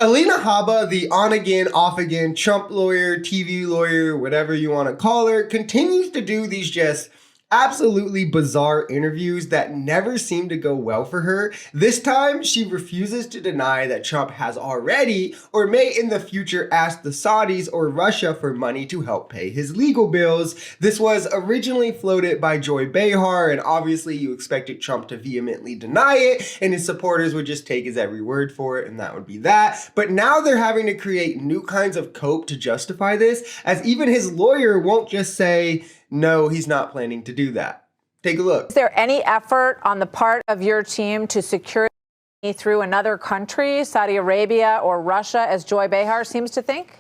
Alina Habba, the on-again, off-again Trump lawyer, TV lawyer, whatever you want to call her, continues to do these just absolutely bizarre interviews that never seem to go well for her. This time, she refuses to deny that Trump has already or may in the future ask the Saudis or Russia for money to help pay his legal bills. This was originally floated by Joy Behar, and obviously you expected Trump to vehemently deny it, and his supporters would just take his every word for it, and that would be that. But now they're having to create new kinds of cope to justify this, as even his lawyer won't just say, no, he's not planning to do that. Take a look. Is there any effort on the part of your team to secure through another country, Saudi Arabia or Russia, as Joy Behar seems to think?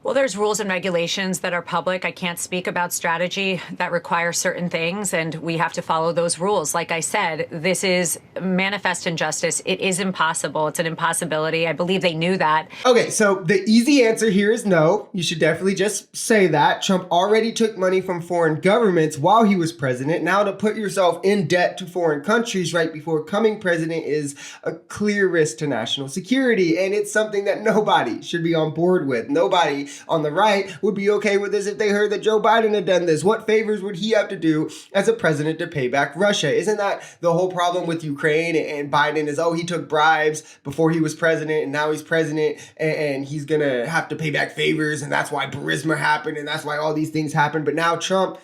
Well, there's rules and regulations that are public. I can't speak about strategy that require certain things, and we have to follow those rules. Like I said, this is manifest injustice. It is impossible. It's an impossibility. I believe they knew that. Okay, so the easy answer here is no. You should definitely just say that. Trump already took money from foreign governments while he was president. Now to put yourself in debt to foreign countries right before coming president is a clear risk to national security, and it's something that nobody should be on board with. Nobody on the right would be okay with this if they heard that Joe Biden had done this. What favors would he have to do as a president to pay back Russia? Isn't that the whole problem with Ukraine and Biden is, oh, he took bribes before he was president and now he's president and he's going to have to pay back favors, and that's why Burisma happened and that's why all these things happened. But now Trump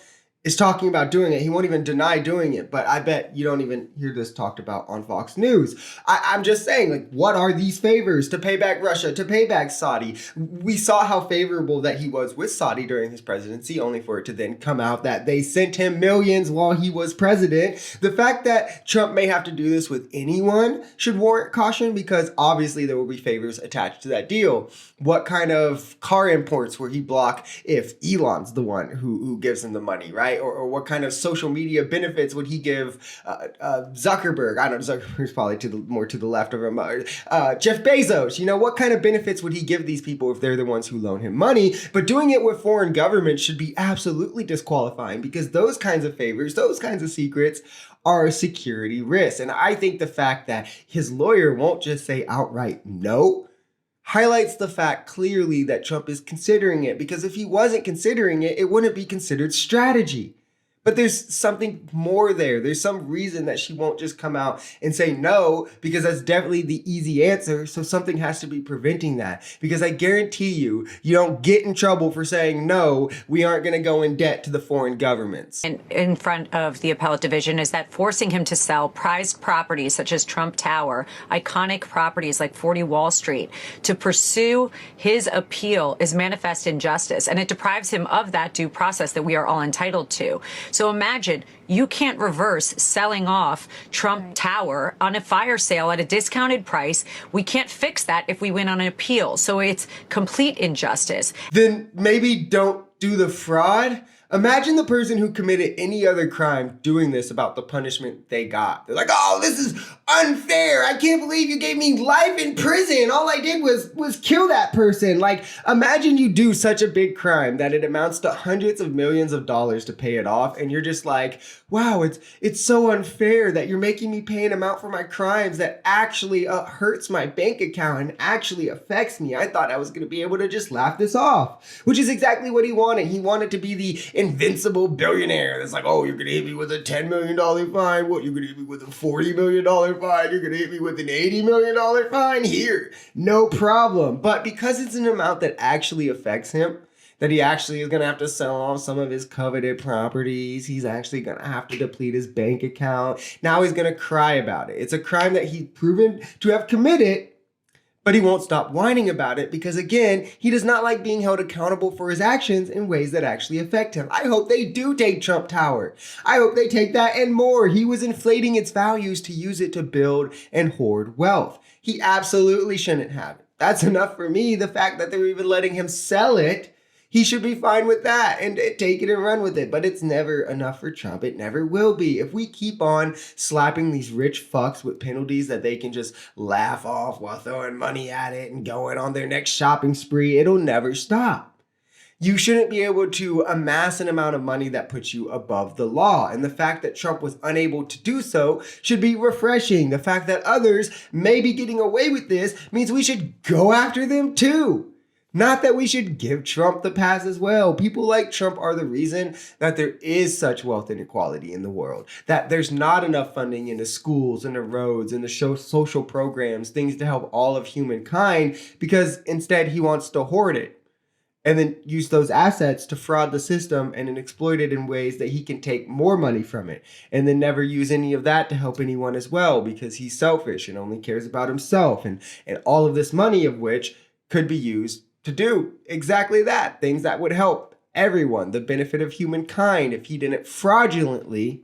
is talking about doing it. He won't even deny doing it, but I bet you don't even hear this talked about on Fox News. I'm just saying, like, what are these favors? To pay back Russia, to pay back Saudi. We saw how favorable that he was with Saudi during his presidency, only for it to then come out that they sent him millions while he was president. The fact that Trump may have to do this with anyone should warrant caution, because obviously there will be favors attached to that deal. What kind of car imports will he block if Elon's the one who gives him the money, right? Or what kind of social media benefits would he give Zuckerberg? I don't know, Zuckerberg's probably more to the left of him. Jeff Bezos, what kind of benefits would he give these people if they're the ones who loan him money? But doing it with foreign governments should be absolutely disqualifying, because those kinds of favors, those kinds of secrets are a security risk. And I think the fact that his lawyer won't just say outright no highlights the fact clearly that Trump is considering it, because if he wasn't considering it, it wouldn't be considered strategy. But there's something more there. There's some reason that she won't just come out and say no, because that's definitely the easy answer. So something has to be preventing that, because I guarantee you don't get in trouble for saying no, we aren't going to go in debt to the foreign governments. And in front of the appellate division is that forcing him to sell prized properties such as Trump Tower, iconic properties like 40 Wall Street, to pursue his appeal is manifest injustice, and it deprives him of that due process that we are all entitled to. So imagine you can't reverse selling off Trump Tower on a fire sale at a discounted price. We can't fix that if we win on an appeal. So it's complete injustice. Then maybe don't do the fraud. Imagine the person who committed any other crime doing this about the punishment they got. They're like, oh, this is unfair. I can't believe you gave me life in prison. All I did was kill that person. Like, imagine you do such a big crime that it amounts to hundreds of millions of dollars to pay it off. And you're just like, wow, it's so unfair that you're making me pay an amount for my crimes that actually hurts my bank account and actually affects me. I thought I was going to be able to just laugh this off, which is exactly what he wanted. He wanted to be the invincible billionaire that's like, oh, you're going to hit me with a $10 million fine. What, you're going to hit me with a $40 million fine? You're going to hit me with an $80 million fine? Here, no problem. But because it's an amount that actually affects him, that he actually is going to have to sell off some of his coveted properties. He's actually going to have to deplete his bank account. Now he's going to cry about it. It's a crime that he's proven to have committed, but he won't stop whining about it because, again, he does not like being held accountable for his actions in ways that actually affect him. I hope they do take Trump Tower. I hope they take that and more. He was inflating its values to use it to build and hoard wealth. He absolutely shouldn't have it. That's enough for me. The fact that they're even letting him sell it, he should be fine with that and take it and run with it. But it's never enough for Trump. It never will be. If we keep on slapping these rich fucks with penalties that they can just laugh off while throwing money at it and going on their next shopping spree, it'll never stop. You shouldn't be able to amass an amount of money that puts you above the law. And the fact that Trump was unable to do so should be refreshing. The fact that others may be getting away with this means we should go after them too. Not that we should give Trump the pass as well. People like Trump are the reason that there is such wealth inequality in the world, that there's not enough funding into schools, into roads, into social programs, things to help all of humankind, because instead he wants to hoard it and then use those assets to fraud the system and then exploit it in ways that he can take more money from it, and then never use any of that to help anyone as well, because he's selfish and only cares about himself, and all of this money of which could be used to do exactly that, things that would help everyone, the benefit of humankind, if he didn't fraudulently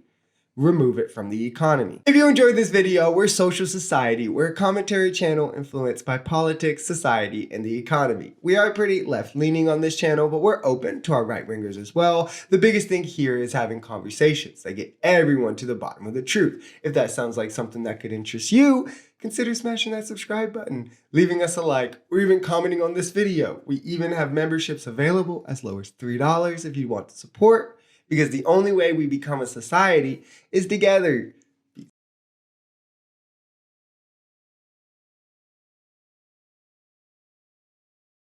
remove it from the economy. If you enjoyed this video, we're Social Society. We're a commentary channel influenced by politics, society, and the economy. We are pretty left-leaning on this channel, but we're open to our right-wingers as well. The biggest thing here is having conversations that get everyone to the bottom of the truth. If that sounds like something that could interest you, consider smashing that subscribe button, leaving us a like, or even commenting on this video. We even have memberships available as low as $3 if you want to support, because the only way we become a society is together.